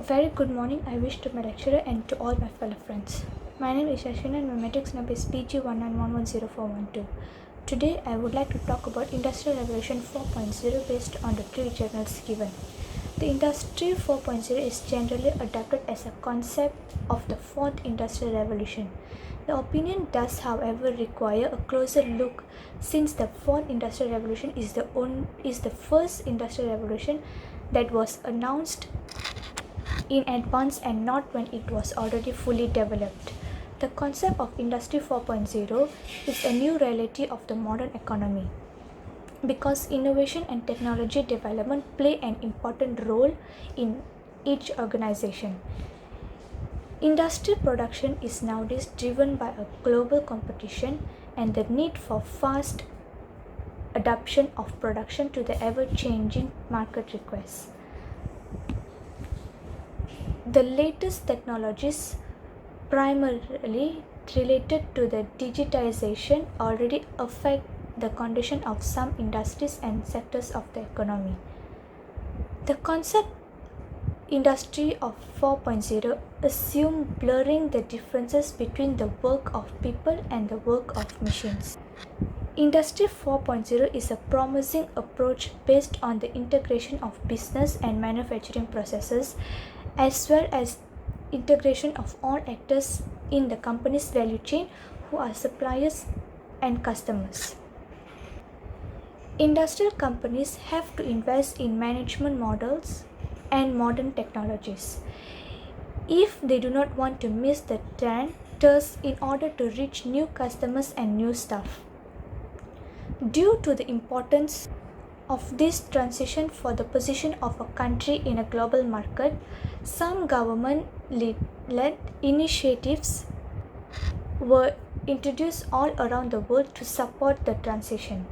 very good morning I wish to my lecturer and to all my fellow friends. My name is Ashwin and my matrix number is PG191104112. Today I would like to talk about Industrial Revolution 4.0 based on the three journals given. The Industry 4.0 is generally adopted as a concept of the fourth industrial revolution. The opinion does, however, require a closer look since the fourth industrial revolution is the first industrial revolution that was announced in advance and not when it was already fully developed. The concept of Industry 4.0 is a new reality of the modern economy because innovation and technology development play an important role in each organization. Industrial production is nowadays driven by a global competition and the need for fast adaptation of production to the ever-changing market requests. The latest technologies, primarily related to the digitization, already affect the condition of some industries and sectors of the economy. The concept Industry of 4.0 assume blurring the differences between the work of people and the work of machines. Industry 4.0 is a promising approach based on the integration of business and manufacturing processes as well as integration of all actors in the company's value chain who are suppliers and customers. Industrial companies have to invest in management models and modern technologies if they do not want to miss the trend, thus in order to reach new customers and new staff. Due to the importance of this transition for the position of a country in a global market, some government-led initiatives were introduced all around the world to support the transition.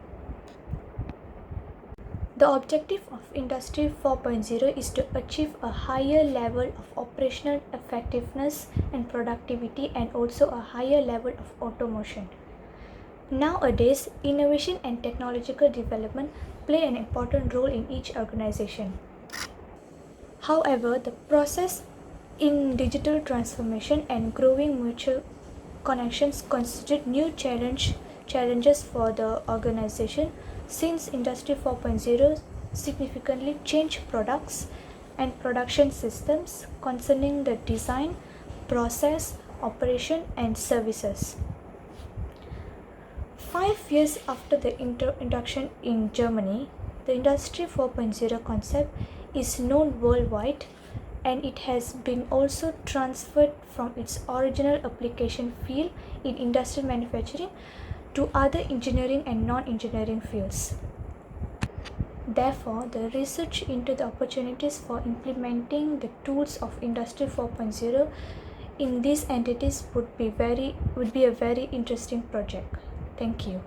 The objective of Industry 4.0 is to achieve a higher level of operational effectiveness and productivity and also a higher level of automation. Nowadays, innovation and technological development play an important role in each organization. However, the process in digital transformation and growing mutual connections constitute new challenges for the organization since Industry 4.0 significantly changed products and production systems concerning the design, process, operation and services. 5 years after the introduction in Germany, the Industry 4.0 concept is known worldwide and it has been also transferred from its original application field in industrial manufacturing to other engineering and non-engineering fields. Therefore, the research into the opportunities for implementing the tools of Industry 4.0 in these entities would be a very interesting project. Thank you.